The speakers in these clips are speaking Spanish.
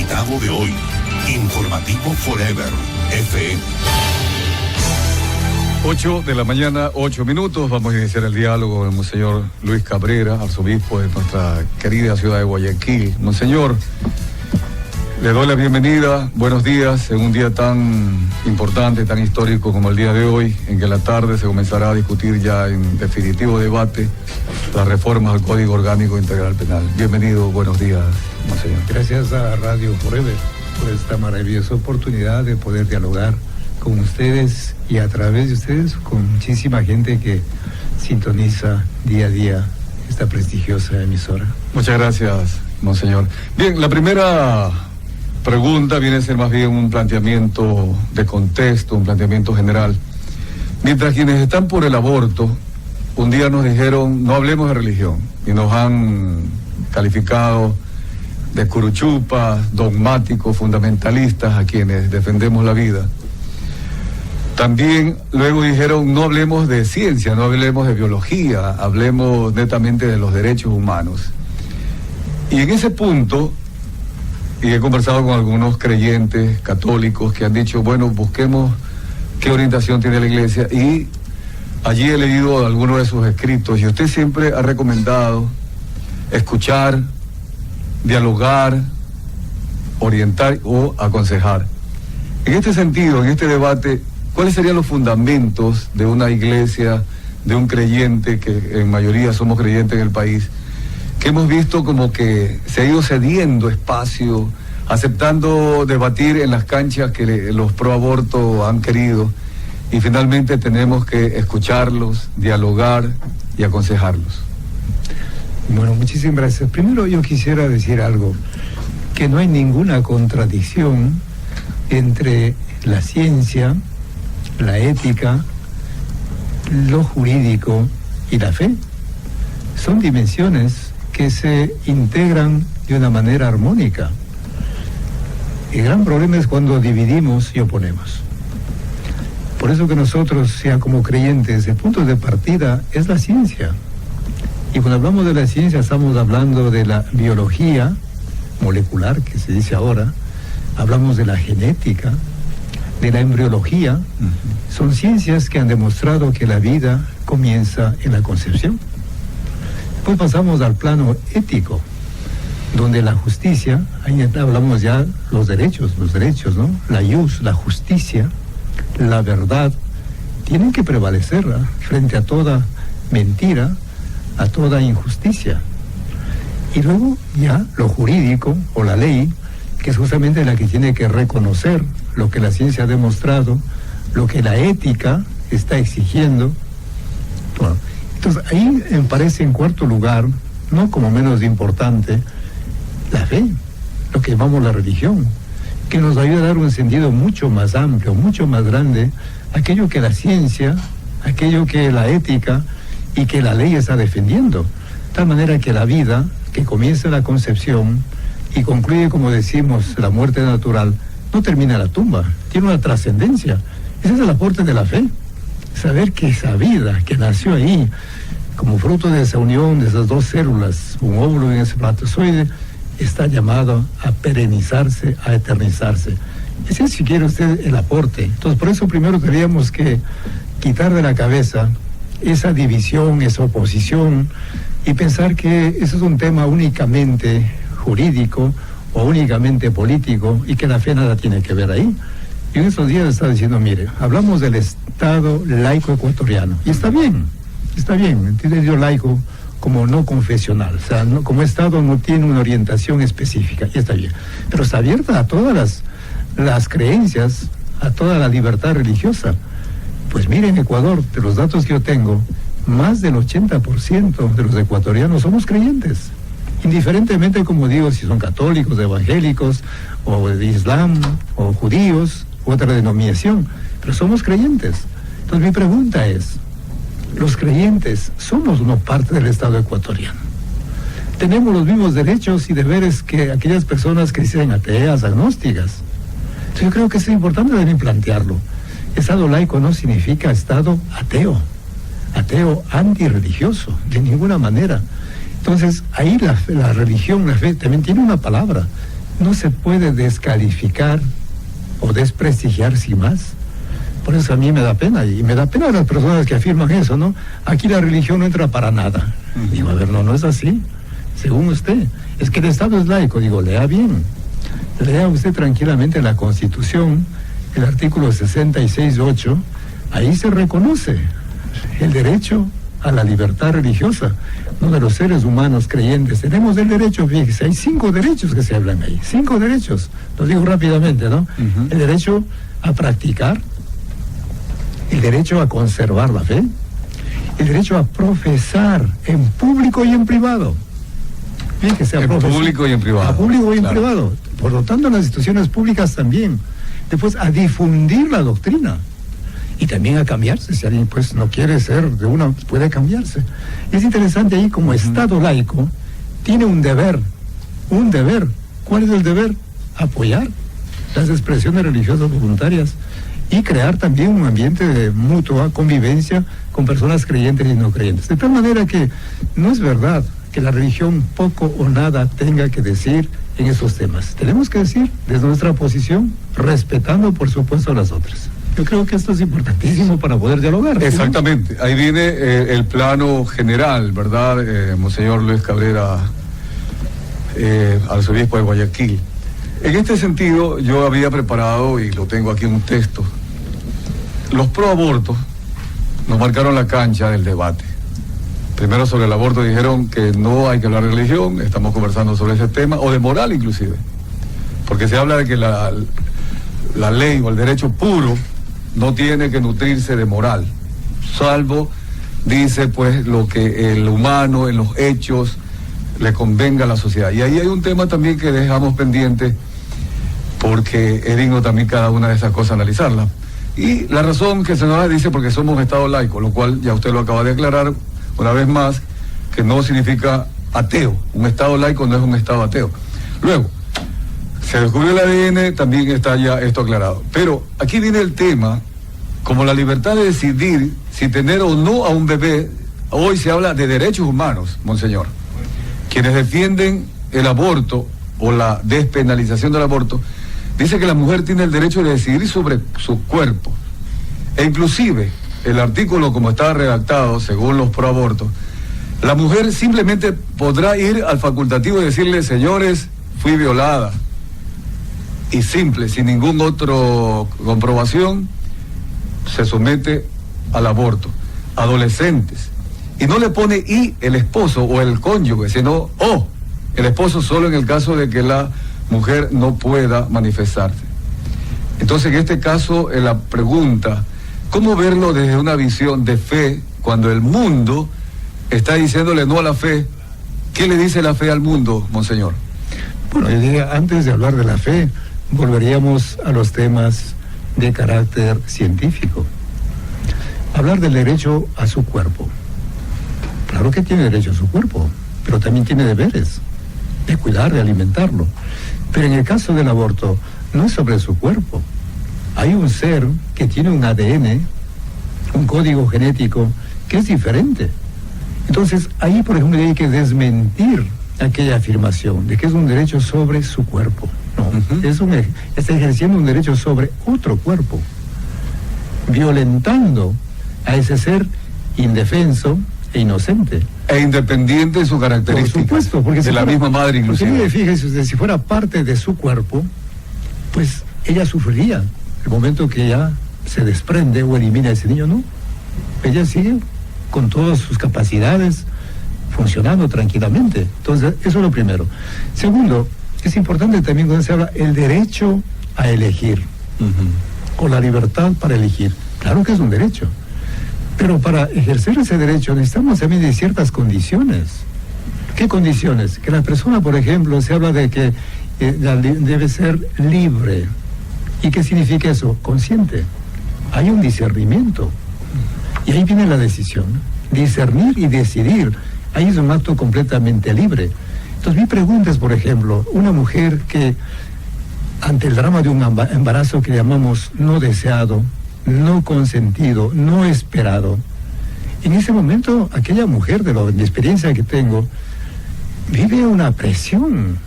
invitado de hoy. Informativo Forever, FM. 8 de la mañana, 8 minutos. Vamos a iniciar el diálogo con el Monseñor Luis Cabrera, arzobispo de nuestra querida ciudad de Guayaquil. Monseñor, le doy la bienvenida. Buenos días en un día tan importante, tan histórico como el día de hoy, en que en la tarde se comenzará a discutir ya en definitivo debate las reformas al Código Orgánico Integral Penal. Bienvenido, buenos días, Monseñor. Gracias a Radio Forever por esta maravillosa oportunidad de poder dialogar con ustedes y a través de ustedes con muchísima gente que sintoniza día a día esta prestigiosa emisora. Muchas gracias, Monseñor. Bien, la primera pregunta viene a ser más bien un planteamiento de contexto, un planteamiento general. Mientras quienes están por el aborto, un día nos dijeron no hablemos de religión y nos han calificado de curuchupas, dogmáticos, fundamentalistas a quienes defendemos la vida. También luego dijeron no hablemos de ciencia, no hablemos de biología, hablemos netamente de los derechos humanos. Y en ese punto, y he conversado con algunos creyentes católicos que han dicho, bueno, busquemos qué orientación tiene la Iglesia, y allí he leído algunos de sus escritos, y usted siempre ha recomendado escuchar, dialogar, orientar o aconsejar. En este sentido, en este debate, ¿cuáles serían los fundamentos de una iglesia, de un creyente, que en mayoría somos creyentes en el país, que hemos visto como que se ha ido cediendo espacio, aceptando debatir en las canchas que los pro aborto han querido, y finalmente tenemos que escucharlos, dialogar y aconsejarlos? Bueno, muchísimas gracias. Primero yo quisiera decir algo, que no hay ninguna contradicción entre la ciencia, la ética, lo jurídico y la fe. Son dimensiones que se integran de una manera armónica. El gran problema es cuando dividimos y oponemos. Por eso que nosotros, ya como creyentes, el punto de partida es la ciencia. Y cuando hablamos de la ciencia estamos hablando de la biología molecular, que se dice ahora, hablamos de la genética, de la embriología. Son ciencias que han demostrado que la vida comienza en la concepción. Después pasamos al plano ético, donde la justicia, ahí hablamos ya los derechos, ¿no? La ius, la justicia, la verdad, tienen que prevalecer frente a toda mentira, a toda injusticia. Y luego ya lo jurídico o la ley, que es justamente la que tiene que reconocer lo que la ciencia ha demostrado, lo que la ética está exigiendo. Bueno, entonces ahí me parece en cuarto lugar, no como menos importante, la fe, lo que llamamos la religión, que nos ayuda a dar un sentido mucho más amplio, mucho más grande, aquello que la ciencia, aquello que la ética y que la ley está defendiendo. De tal manera que la vida, que comienza en la concepción y concluye, como decimos, la muerte natural, no termina en la tumba, tiene una trascendencia. Ese es el aporte de la fe. Saber que esa vida que nació ahí, como fruto de esa unión de esas dos células, un óvulo y ese espermatozoide, está llamado a perenizarse, a eternizarse. Ese es, si quiere usted, el aporte. Entonces, por eso primero teníamos que quitar de la cabeza esa división, esa oposición, y pensar que eso es un tema únicamente jurídico o únicamente político y que la fe nada tiene que ver ahí. Y en estos días está diciendo, mire, hablamos del Estado laico ecuatoriano, y está bien, entiende yo laico como no confesional, o sea, no, como Estado no tiene una orientación específica, y está bien, pero está abierta a todas las creencias, a toda la libertad religiosa. Pues mire, en Ecuador, de los datos que yo tengo, más del 80% de los ecuatorianos somos creyentes, indiferentemente, como digo, si son católicos, evangélicos, o de Islam, o judíos, u otra denominación, pero somos creyentes. Entonces mi pregunta es, ¿los creyentes somos una parte del Estado ecuatoriano? ¿Tenemos los mismos derechos y deberes que aquellas personas que dicen ateas, agnósticas? Entonces yo creo que es importante también plantearlo. Estado laico no significa Estado ateo antirreligioso, de ninguna manera. Entonces, ahí la religión, la fe, también tiene una palabra. no se puede descalificar o desprestigiar sin más. Por eso a mí me da pena, y me da pena las personas que afirman eso, ¿no? Aquí la religión no entra para nada. Digo, a ver, no es así, según usted. Es que el Estado es laico, digo, lea bien. Lea usted tranquilamente la Constitución, el artículo 66.8, ahí se reconoce el derecho a la libertad religiosa, ¿no? De los seres humanos creyentes. Tenemos el derecho, fíjese, hay 5 derechos que se hablan ahí, 5 derechos, lo digo rápidamente, ¿no? El derecho a practicar, el derecho a conservar la fe, el derecho a profesar en público y en privado. Fíjese, en público y en privado. A público y en claro. privado. Por lo tanto, en las instituciones públicas también. Después, a difundir la doctrina. Y también a cambiarse. Si alguien pues no quiere ser de una, puede cambiarse. Y es interesante ahí, como Estado laico, tiene un deber. Un deber. ¿Cuál es el deber? Apoyar las expresiones religiosas voluntarias y crear también un ambiente de mutua convivencia con personas creyentes y no creyentes. De tal manera que no es verdad que la religión poco o nada tenga que decir en esos temas. Tenemos que decir desde nuestra posición, respetando por supuesto a las otras. Yo creo que esto es importantísimo para poder dialogar. Exactamente, ahí viene el plano general, ¿verdad? Monseñor Luis Cabrera, arzobispo de Guayaquil. En este sentido, yo había preparado, y lo tengo aquí en un texto, los proabortos nos marcaron la cancha del debate. Primero sobre el aborto dijeron que no hay que hablar de religión, estamos conversando sobre ese tema, o de moral inclusive, porque se habla de que la ley o el derecho puro no tiene que nutrirse de moral, salvo, dice pues, lo que el humano en los hechos le convenga a la sociedad. Y ahí hay un tema también que dejamos pendiente, porque es digno también cada una de esas cosas analizarla. Y la razón que se nos da dice porque somos un Estado laico, lo cual ya usted lo acaba de aclarar una vez más, que no significa ateo. Un Estado laico no es un Estado ateo. Luego, se descubrió el ADN, también está ya esto aclarado. Pero aquí viene el tema, como la libertad de decidir si tener o no a un bebé. Hoy se habla de derechos humanos, monseñor. Quienes defienden el aborto o la despenalización del aborto, dice que la mujer tiene el derecho de decidir sobre su cuerpo. E inclusive, el artículo como está redactado, según los proabortos, la mujer simplemente podrá ir al facultativo y decirle, señores, fui violada. Y simple, sin ningún otro comprobación, se somete al aborto. Adolescentes. Y no le pone y el esposo o el cónyuge, sino o el esposo solo en el caso de que la mujer no pueda manifestarse. Entonces, en este caso, la pregunta, ¿cómo verlo desde una visión de fe cuando el mundo está diciéndole no a la fe? ¿Qué le dice la fe al mundo, monseñor? Bueno, yo diría, antes de hablar de la fe, volveríamos a los temas de carácter científico. Hablar del derecho a su cuerpo. Claro que tiene derecho a su cuerpo, pero también tiene deberes de cuidar, de alimentarlo. Pero en el caso del aborto, no es sobre su cuerpo. Hay un ser que tiene un ADN, un código genético, que es diferente. Entonces, ahí, por ejemplo, hay que desmentir aquella afirmación de que es un derecho sobre su cuerpo. No, está ejerciendo un derecho sobre otro cuerpo, violentando a ese ser indefenso e inocente. E independiente de su característica. Por supuesto, porque de la misma madre inclusive. Porque fíjese usted, si fuera parte de su cuerpo, pues ella sufriría el momento que ella se desprende o elimina a ese niño, ¿no? Ella sigue con todas sus capacidades funcionando tranquilamente. Entonces, eso es lo primero. Segundo, es importante también cuando se habla el derecho a elegir, o la libertad para elegir. Claro que es un derecho, pero para ejercer ese derecho necesitamos también de ciertas condiciones. ¿Qué condiciones? Que la persona, por ejemplo, se habla de que debe ser libre. ¿Y qué significa eso? Consciente. Hay un discernimiento. Y ahí viene la decisión. Discernir y decidir. Ahí es un acto completamente libre. Entonces mi pregunta es, por ejemplo, una mujer que ante el drama de un embarazo que llamamos no deseado, no consentido, no esperado, en ese momento aquella mujer, de la experiencia que tengo, vive una presión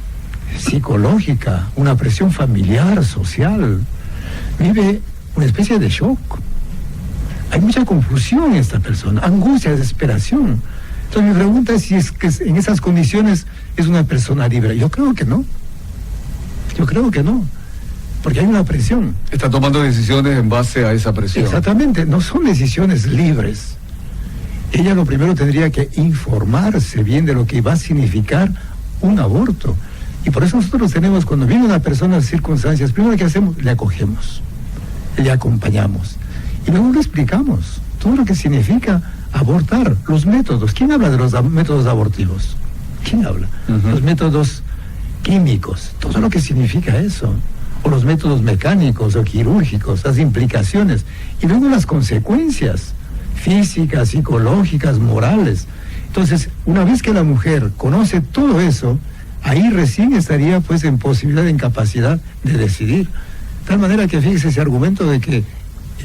psicológica, una presión familiar, social, vive una especie de shock. Hay mucha confusión en esta persona, angustia, desesperación. Entonces mi pregunta es si es que en esas condiciones es una persona libre. Yo creo que no. Porque hay una presión. Está tomando decisiones en base a esa presión. Exactamente, no son decisiones libres. Ella lo primero tendría que informarse bien de lo que va a significar un aborto. Y por eso nosotros tenemos, cuando viene una persona en circunstancias, primero que hacemos, le acogemos, le acompañamos. Y luego le explicamos todo lo que significa abortar, los métodos. ¿Quién habla de los métodos abortivos? ¿Quién habla? Los métodos químicos, todo lo que significa eso. O los métodos mecánicos o quirúrgicos, las implicaciones. Y luego las consecuencias físicas, psicológicas, morales. Entonces, una vez que la mujer conoce todo eso, ahí recién estaría pues en posibilidad, en capacidad de decidir. De tal manera que fíjese ese argumento de que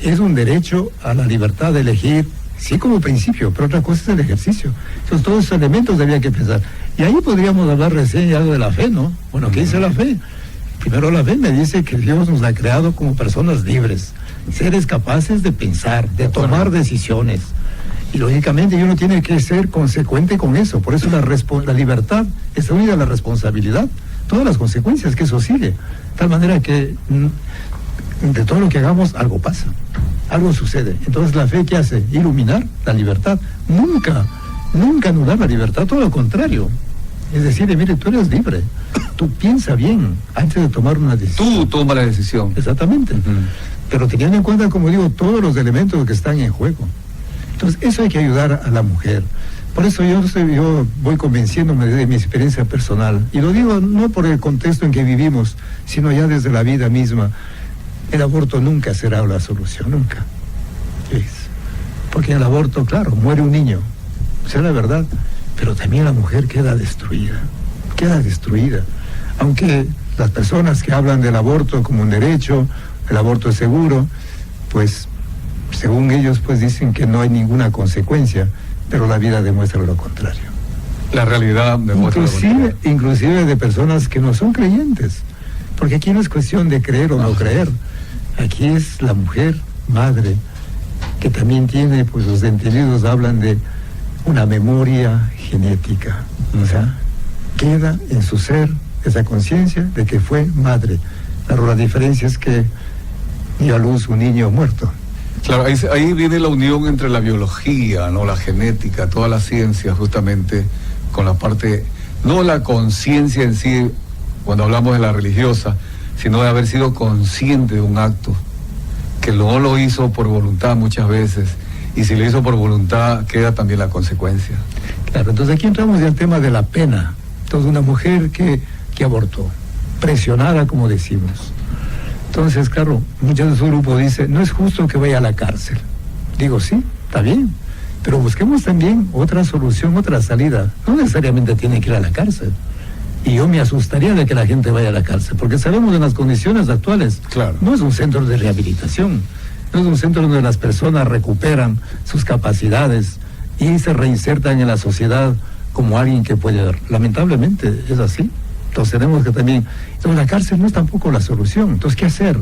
es un derecho a la libertad de elegir, sí como principio, pero otra cosa es el ejercicio. Entonces todos esos elementos habría que pensar. Y ahí podríamos hablar recién algo de la fe, ¿no? Bueno, ¿qué dice la fe? Primero la fe me dice que Dios nos ha creado como personas libres, seres capaces de pensar, de tomar decisiones. Y lógicamente uno tiene que ser consecuente con eso. Por eso la libertad está unida a la responsabilidad, todas las consecuencias que eso sigue. De tal manera que de todo lo que hagamos, algo pasa, algo sucede. Entonces la fe, ¿qué hace? Iluminar la libertad. Nunca anular la libertad, todo lo contrario. Es decir, mire, tú eres libre, tú piensa bien antes de tomar una decisión. Tú tomas la decisión. Exactamente. Pero teniendo en cuenta, como digo, todos los elementos que están en juego. Entonces eso hay que ayudar a la mujer. Por eso yo voy convenciéndome de mi experiencia personal. Y lo digo no por el contexto en que vivimos, sino ya desde la vida misma. El aborto nunca será la solución, nunca. Porque en el aborto, claro, muere un niño, sea la verdad, pero también la mujer queda destruida. Aunque las personas que hablan del aborto como un derecho, el aborto es seguro, pues según ellos pues dicen que no hay ninguna consecuencia, pero la vida demuestra lo contrario. La realidad demuestra lo contrario. Inclusive de personas que no son creyentes, porque aquí no es cuestión de creer o no creer. Aquí es la mujer, madre, que también tiene, pues los entendidos hablan de una memoria genética. O sea, queda en su ser esa conciencia de que fue madre. Claro, la diferencia es que dio a luz un niño muerto. Claro, ahí viene la unión entre la biología, ¿no? La genética, toda la ciencia, justamente con la parte, no la conciencia en sí, cuando hablamos de la religiosa, sino de haber sido consciente de un acto, que no lo hizo por voluntad muchas veces, y si lo hizo por voluntad, queda también la consecuencia. Claro, entonces aquí entramos ya al tema de la pena. Entonces una mujer que abortó, presionada como decimos. Entonces, claro, muchos de su grupo dicen, no es justo que vaya a la cárcel. Digo, sí, está bien, pero busquemos también otra solución, otra salida. No necesariamente tiene que ir a la cárcel. Y yo me asustaría de que la gente vaya a la cárcel, porque sabemos en las condiciones actuales, claro, no es un centro de rehabilitación, no es un centro donde las personas recuperan sus capacidades y se reinsertan en la sociedad como alguien que puede. Lamentablemente es así. Entonces tenemos que también, entonces la cárcel no es tampoco la solución. Entonces, ¿qué hacer?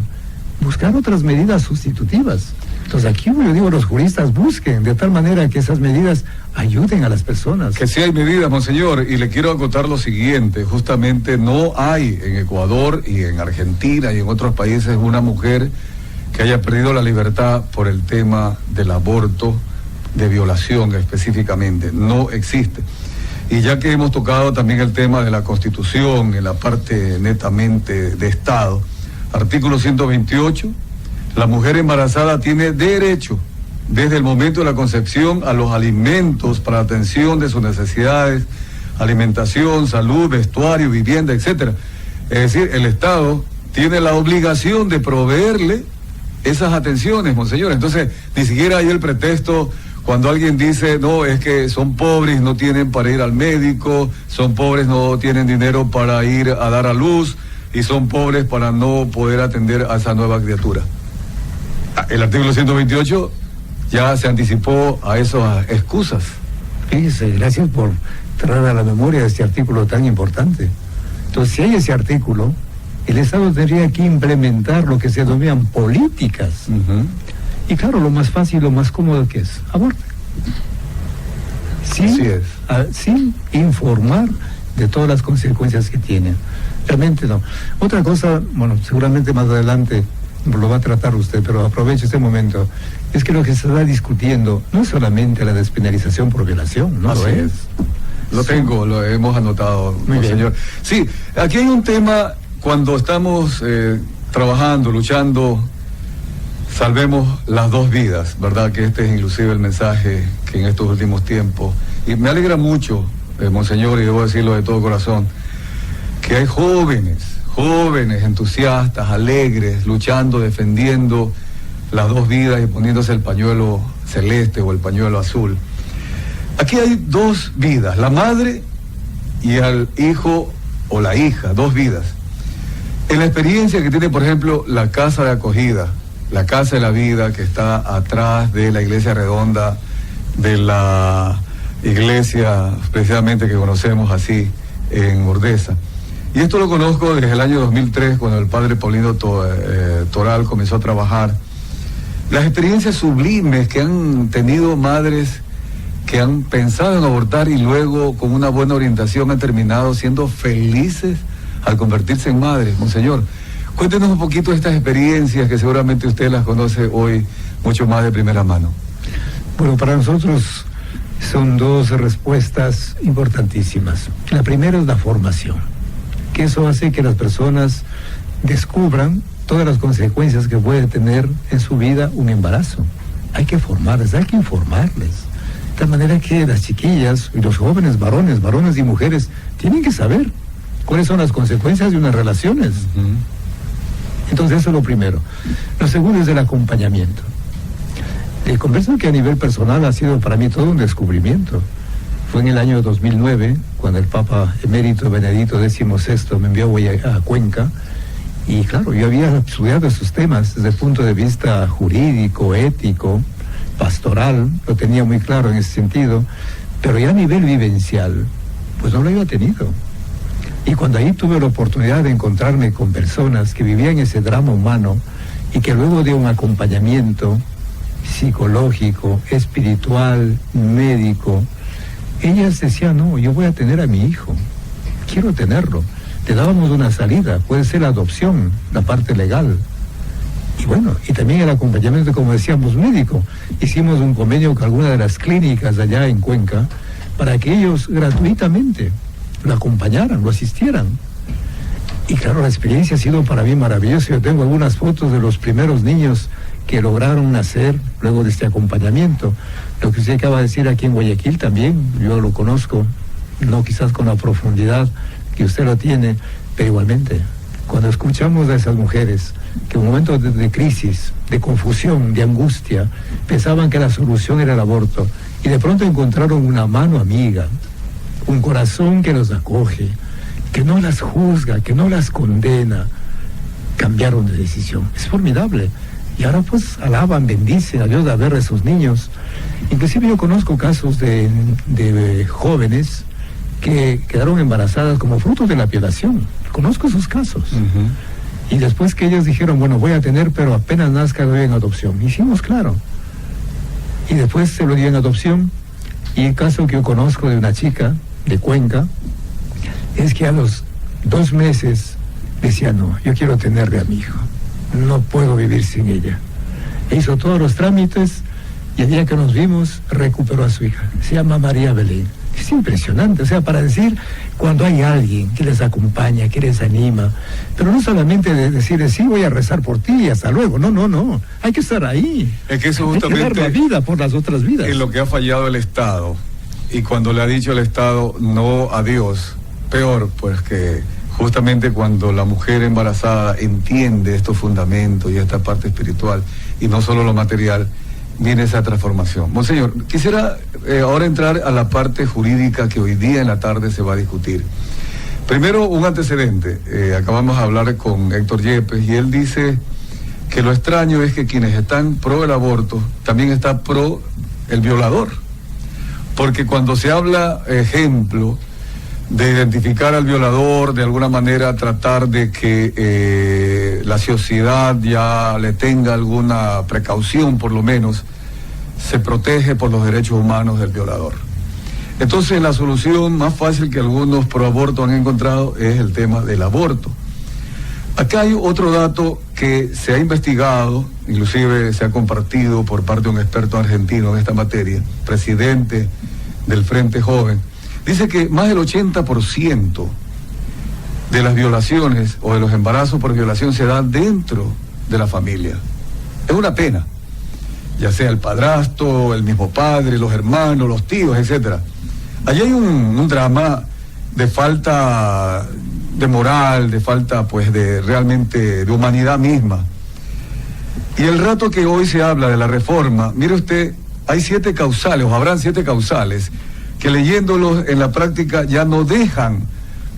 Buscar otras medidas sustitutivas. Entonces aquí yo digo, los juristas busquen de tal manera que esas medidas ayuden a las personas. Que sí hay medidas, monseñor, y le quiero acotar lo siguiente, justamente no hay en Ecuador y en Argentina y en otros países una mujer que haya perdido la libertad por el tema del aborto, de violación específicamente, no existe. Y ya que hemos tocado también el tema de la Constitución, en la parte netamente de Estado, artículo 128, la mujer embarazada tiene derecho, desde el momento de la concepción, a los alimentos para la atención de sus necesidades, alimentación, salud, vestuario, vivienda, etcétera. Es decir, el Estado tiene la obligación de proveerle esas atenciones, monseñor. Entonces, ni siquiera hay el pretexto cuando alguien dice, no, es que son pobres, no tienen para ir al médico, son pobres, no tienen dinero para ir a dar a luz, y son pobres para no poder atender a esa nueva criatura. El artículo 128 ya se anticipó a esas excusas. Fíjese, gracias por traer a la memoria este artículo tan importante. Entonces, si hay ese artículo, el Estado tendría que implementar lo que se denominan políticas. Y claro, lo más fácil, lo más cómodo que es, aborto. Sin informar de todas las consecuencias que tiene. Realmente no. Otra cosa, bueno, seguramente más adelante lo va a tratar usted, pero aprovecho este momento, es que lo que se está discutiendo no es solamente la despenalización por violación, no Así lo es. Lo hemos anotado, monseñor. Sí, aquí hay un tema, cuando estamos trabajando, luchando, salvemos las dos vidas, ¿verdad? Que este es inclusive el mensaje que en estos últimos tiempos, y me alegra mucho, monseñor, y debo decirlo de todo corazón, que hay jóvenes entusiastas, alegres, luchando, defendiendo las dos vidas y poniéndose el pañuelo celeste o el pañuelo azul. Aquí hay dos vidas, la madre y el hijo o la hija, dos vidas. En la experiencia que tiene, por ejemplo, la casa de acogida, la Casa de la Vida, que está atrás de la iglesia redonda, de la iglesia precisamente que conocemos así en Urdesa. Y esto lo conozco desde el año 2003, cuando el padre Paulino Toral comenzó a trabajar. Las experiencias sublimes que han tenido madres que han pensado en abortar y luego con una buena orientación han terminado siendo felices al convertirse en madres. Monseñor, cuéntenos un poquito de estas experiencias que seguramente usted las conoce hoy mucho más de primera mano. Bueno, para nosotros son dos respuestas importantísimas. La primera es la formación, que eso hace que las personas descubran todas las consecuencias que puede tener en su vida un embarazo. Hay que formarles, hay que informarles. De tal manera que las chiquillas y los jóvenes, varones y mujeres, tienen que saber cuáles son las consecuencias de unas relaciones. Entonces eso es lo primero. Lo segundo es el acompañamiento. El converso que a nivel personal ha sido para mí todo un descubrimiento. Fue en el año 2009, cuando el Papa Emérito Benedicto XVI me envió a Cuenca, y claro, yo había estudiado esos temas desde el punto de vista jurídico, ético, pastoral, lo tenía muy claro en ese sentido, pero ya a nivel vivencial, pues no lo había tenido. Y cuando ahí tuve la oportunidad de encontrarme con personas que vivían ese drama humano y que luego de un acompañamiento psicológico, espiritual, médico, ellas decían, no, yo voy a tener a mi hijo, quiero tenerlo. Le dábamos una salida, puede ser la adopción, la parte legal. Y bueno, y también el acompañamiento, como decíamos, médico. Hicimos un convenio con alguna de las clínicas allá en Cuenca para que ellos gratuitamente lo acompañaran, lo asistieran. Y claro, la experiencia ha sido para mí maravillosa. Yo tengo algunas fotos de los primeros niños que lograron nacer luego de este acompañamiento. Lo que usted acaba de decir aquí en Guayaquil también, yo lo conozco, no quizás con la profundidad que usted lo tiene, pero igualmente, cuando escuchamos a esas mujeres que en momentos de crisis, de confusión, de angustia, pensaban que la solución era el aborto, y de pronto encontraron una mano amiga, un corazón que los acoge, que no las juzga, que no las condena, cambiaron de decisión. Es formidable. Y ahora pues alaban, bendicen a Dios de ver a esos niños. Inclusive yo conozco casos de jóvenes que quedaron embarazadas como fruto de la violación. Conozco esos casos. Y después que ellos dijeron, bueno, voy a tener, pero apenas nazca lo doy en adopción. Hicimos claro. Y después se lo dio en adopción. Y el caso que yo conozco de una chica de Cuenca es que a los 2 meses decía, no, yo quiero tenerle a mi hijo. No puedo vivir sin ella. E hizo todos los trámites y el día que nos vimos recuperó a su hija. Se llama María Belén. Es impresionante, o sea, para decir, cuando hay alguien que les acompaña, que les anima, pero no solamente de decir, sí, voy a rezar por ti y hasta luego, no, hay que estar ahí. Es que eso justamente hay que dar la vida por las otras vidas. Es lo que ha fallado el Estado, y cuando le ha dicho el Estado no a Dios, peor, pues que justamente cuando la mujer embarazada entiende estos fundamentos y esta parte espiritual, y no solo lo material, viene esa transformación. Monseñor, quisiera ahora entrar a la parte jurídica que hoy día en la tarde se va a discutir. Primero, un antecedente. Acabamos de hablar con Héctor Yepes y él dice que lo extraño es que quienes están pro el aborto también está pro el violador. Porque cuando se habla, ejemplo, de identificar al violador, de alguna manera tratar de que la sociedad ya le tenga alguna precaución, por lo menos, se protege por los derechos humanos del violador. Entonces la solución más fácil que algunos pro aborto han encontrado es el tema del aborto. Acá hay otro dato que se ha investigado, inclusive se ha compartido por parte de un experto argentino en esta materia, presidente del Frente Joven. Dice que más del 80% de las violaciones o de los embarazos por violación se dan dentro de la familia. Es una pena, ya sea el padrastro, el mismo padre, los hermanos, los tíos, etcétera. Allí hay un drama de falta de moral, de falta pues de realmente de humanidad misma. Y el rato que hoy se habla de la reforma, mire usted, hay 7 causales, o habrán 7 causales, que leyéndolos en la práctica ya no dejan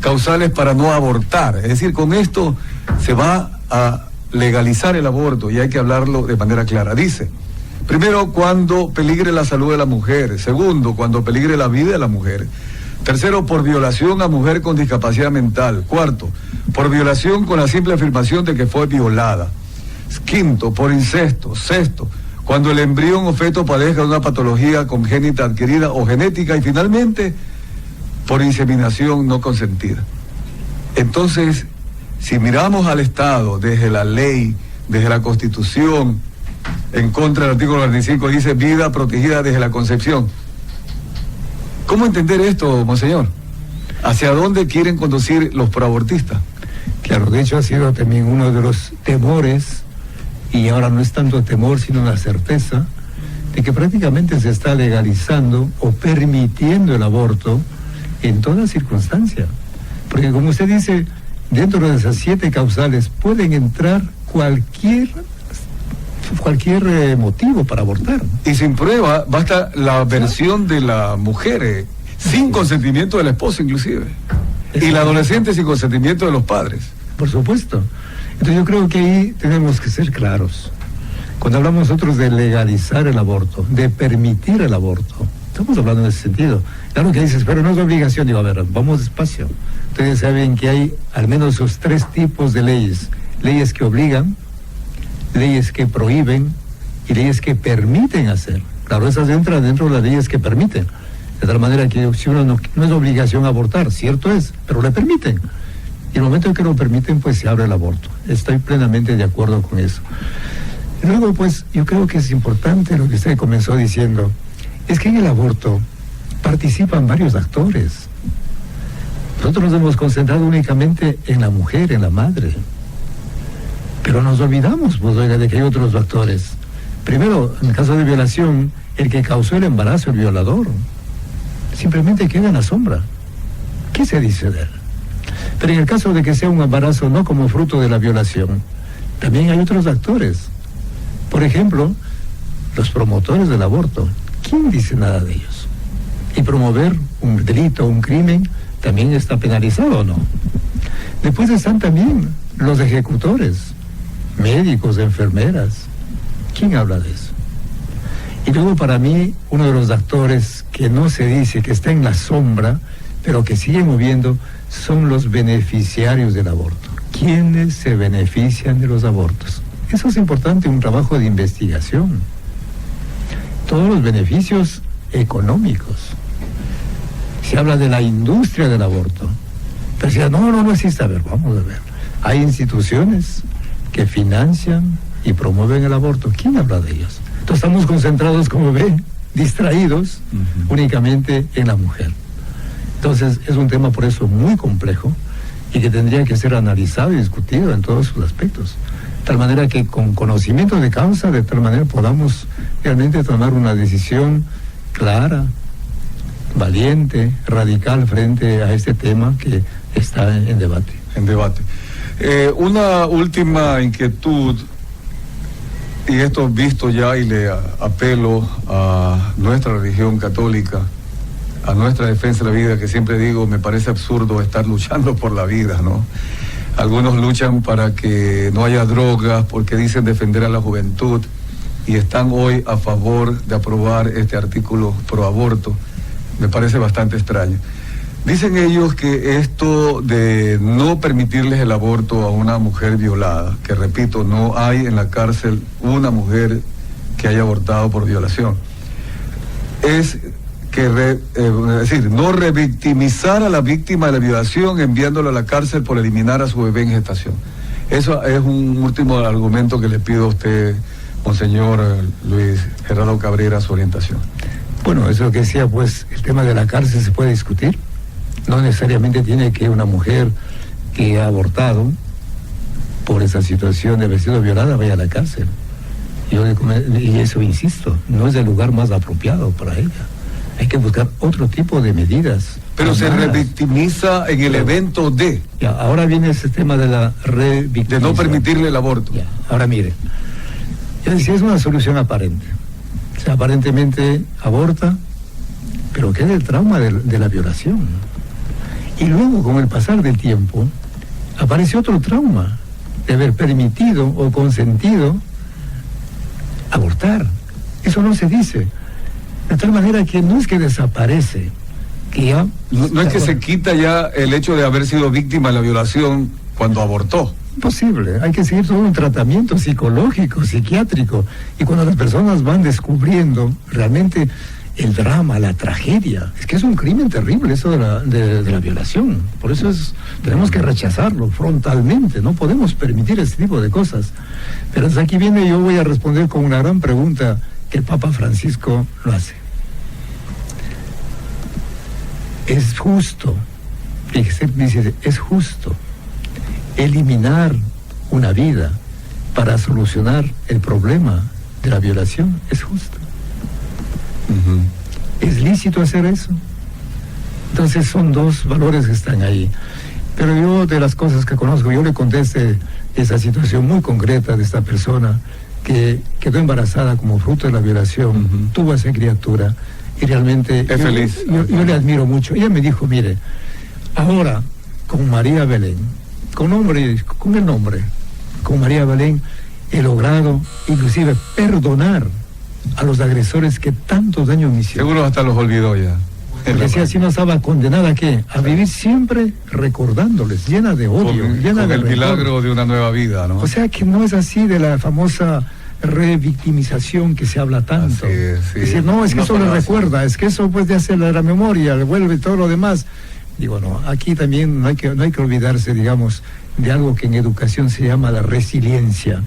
causales para no abortar. Es decir, con esto se va a legalizar el aborto y hay que hablarlo de manera clara. Dice, primero, cuando peligre la salud de la mujer. Segundo, cuando peligre la vida de la mujer. Tercero, por violación a mujer con discapacidad mental. Cuarto, por violación con la simple afirmación de que fue violada. Quinto, por incesto. Sexto, cuando el embrión o feto padezca una patología congénita adquirida o genética. Y finalmente, por inseminación no consentida. Entonces, si miramos al Estado desde la ley, desde la Constitución, en contra del artículo 45, dice vida protegida desde la concepción. ¿Cómo entender esto, monseñor? ¿Hacia dónde quieren conducir los proabortistas? Claro, de hecho ha sido también uno de los temores, y ahora no es tanto temor, sino la certeza, de que prácticamente se está legalizando o permitiendo el aborto en toda circunstancia. Porque como usted dice, dentro de esas 7 causales pueden entrar cualquier motivo para abortar. Y sin prueba, basta la versión de la mujer, sin consentimiento del esposo inclusive. Y la adolescente sin consentimiento de los padres. Por supuesto. Entonces yo creo que ahí tenemos que ser claros. Cuando hablamos nosotros de legalizar el aborto, de permitir el aborto, estamos hablando en ese sentido. Claro que dices, pero no es obligación. Digo, a ver, vamos despacio. Ustedes saben que hay al menos esos 3 tipos de leyes. Leyes que obligan, leyes que prohíben y leyes que permiten hacer. Claro, esas entran dentro de las leyes que permiten. De tal manera que si uno no es obligación abortar, cierto es, pero le permiten. Y el momento en que lo permiten, pues se abre el aborto. Estoy plenamente de acuerdo con eso. Y luego, pues, yo creo que es importante lo que usted comenzó diciendo, es que en el aborto participan varios actores. Nosotros nos hemos concentrado únicamente en la mujer, en la madre. Pero nos olvidamos, pues, oiga, de que hay otros actores. Primero, en el caso de violación, el que causó el embarazo, el violador, simplemente queda en la sombra. ¿Qué se dice de él? Pero en el caso de que sea un embarazo no como fruto de la violación, también hay otros actores. Por ejemplo, los promotores del aborto. ¿Quién dice nada de ellos? Y promover un delito, un crimen, también está penalizado, ¿o no? Después están también los ejecutores, médicos, enfermeras. ¿Quién habla de eso? Y luego, para mí, uno de los actores que no se dice, que está en la sombra, pero que sigue moviendo, son los beneficiarios del aborto. ¿Quiénes se benefician de los abortos? Eso es importante, un trabajo de investigación. Todos los beneficios económicos. Se habla de la industria del aborto. Pero si no existe. A ver, vamos a ver. Hay instituciones que financian y promueven el aborto. ¿Quién habla de ellos? Entonces estamos concentrados, como ven, distraídos únicamente en la mujer. Entonces es un tema por eso muy complejo y que tendría que ser analizado y discutido en todos sus aspectos. De tal manera que con conocimiento de causa, de tal manera podamos realmente tomar una decisión clara, valiente, radical frente a este tema que está en debate. Una última inquietud, y esto visto ya, y le apelo a nuestra religión católica, a nuestra defensa de la vida, que siempre digo, me parece absurdo estar luchando por la vida, ¿no? Algunos luchan para que no haya drogas porque dicen defender a la juventud y están hoy a favor de aprobar este artículo pro aborto. Me parece bastante extraño. Dicen ellos que esto de no permitirles el aborto a una mujer violada, que repito, no hay en la cárcel una mujer que haya abortado por violación, es decir, no revictimizar a la víctima de la violación enviándola a la cárcel por eliminar a su bebé en gestación. Eso es un último argumento que le pido a usted, monseñor Luis Gerardo Cabrera, su orientación. Bueno, eso que decía, pues, el tema de la cárcel se puede discutir. No necesariamente tiene que una mujer que ha abortado por esa situación de haber sido violada vaya a la cárcel. Y eso, insisto, no es el lugar más apropiado para ella. Hay que buscar otro tipo de medidas. Pero se revictimiza en el evento de... Ya, ahora viene ese tema de la revictimización. De no permitirle el aborto. Ya, ahora mire, yo decía, es una solución aparente. O sea, aparentemente aborta, pero queda el trauma de la violación. Y luego, con el pasar del tiempo, aparece otro trauma de haber permitido o consentido abortar. Eso no se dice. De tal manera que no es que desaparece, que ya... No es que se quita ya el hecho de haber sido víctima de la violación cuando abortó. Imposible, hay que seguir todo un tratamiento psicológico, psiquiátrico, y cuando las personas van descubriendo realmente el drama, la tragedia, es que es un crimen terrible eso de la violación, por eso tenemos que rechazarlo frontalmente, no podemos permitir ese tipo de cosas. Pero desde aquí viene, yo voy a responder con una gran pregunta que el Papa Francisco lo hace. Es justo, fíjese, dice, es justo eliminar una vida para solucionar el problema de la violación. Es justo. ¿Es lícito hacer eso? Entonces son dos valores que están ahí. Pero yo, de las cosas que conozco, yo le conté esa situación muy concreta de esta persona que quedó embarazada como fruto de la violación, tuvo a esa criatura y realmente es feliz. Yo le admiro mucho. Ella me dijo, mire, ahora con María Belén, con el nombre, con María Belén, he logrado inclusive perdonar a los agresores que tantos daños me hicieron. Seguro hasta los olvidó ya. Porque si así no estaba condenada, ¿qué? A vivir siempre recordándoles, llena de odio, llena de el rencor. milagro de una nueva vida, ¿no? O sea que no es así de la famosa revictimización que se habla tanto. Así es, sí. Es decir, no, es que eso le recuerda, es que eso pues de hacer la memoria, le vuelve todo lo demás. Digo, no, aquí también no hay que olvidarse, digamos, de algo que en educación se llama la resiliencia,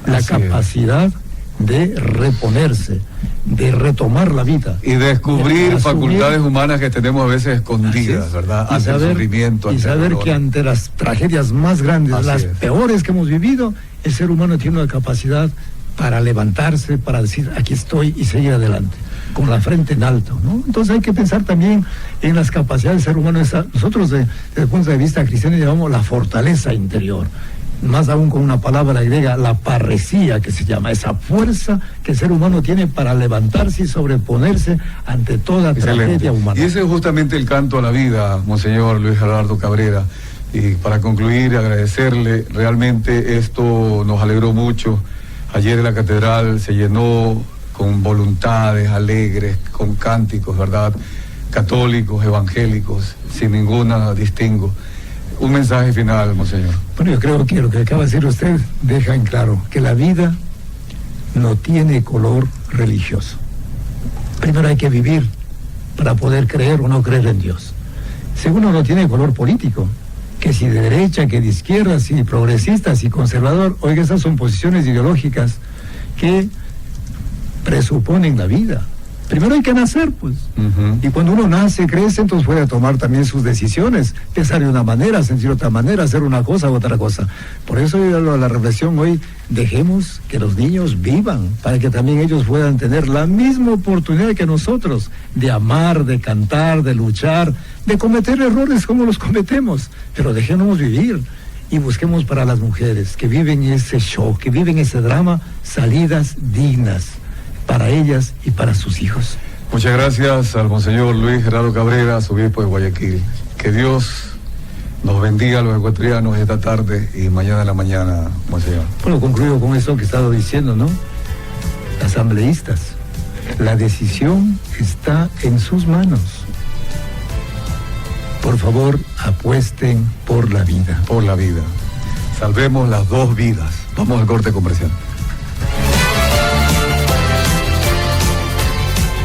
la capacidad de reponerse, de retomar la vida. Y descubrir facultades humanas que tenemos a veces escondidas, ¿verdad? Ante el sufrimiento. Y saber que ante las tragedias más grandes, las peores que hemos vivido, el ser humano tiene una capacidad para levantarse, para decir, aquí estoy y seguir adelante, con la frente en alto, ¿no? Entonces hay que pensar también en las capacidades del ser humano. Nosotros, desde el punto de vista cristiano, llamamos la fortaleza interior. Más aún con una palabra griega, la parresía, que se llama, esa fuerza que el ser humano tiene para levantarse y sobreponerse ante toda tragedia humana. Y ese es justamente el canto a la vida, monseñor Luis Gerardo Cabrera. Y para concluir, agradecerle, realmente esto nos alegró mucho. Ayer en la catedral se llenó con voluntades alegres, con cánticos, ¿verdad? Católicos, evangélicos, sin ninguna distingo. Un mensaje final, monseñor. Bueno, yo creo que lo que acaba de decir usted deja en claro que la vida no tiene color religioso. Primero hay que vivir para poder creer o no creer en Dios. Segundo, no tiene color político, que si de derecha, que de izquierda, si progresista, si conservador. Oiga, esas son posiciones ideológicas que presuponen la vida. Primero hay que nacer, pues. Y cuando uno nace, crece, entonces puede tomar también sus decisiones, pensar de una manera, sentir de otra manera, hacer una cosa u otra cosa. Por eso la reflexión hoy, dejemos que los niños vivan, para que también ellos puedan tener la misma oportunidad que nosotros, de amar, de cantar, de luchar, de cometer errores como los cometemos, pero dejémonos vivir. Y busquemos para las mujeres que viven ese shock, que viven ese drama, salidas dignas para ellas y para sus hijos. Muchas gracias al monseñor Luis Gerardo Cabrera, obispo de Guayaquil. Que Dios nos bendiga a los ecuatorianos esta tarde y mañana en la mañana, monseñor. Bueno, concluyo con eso que he estado diciendo, ¿no? Asambleístas, la decisión está en sus manos. Por favor, apuesten por la vida. Por la vida. Salvemos las 2 vidas. Vamos al corte comercial.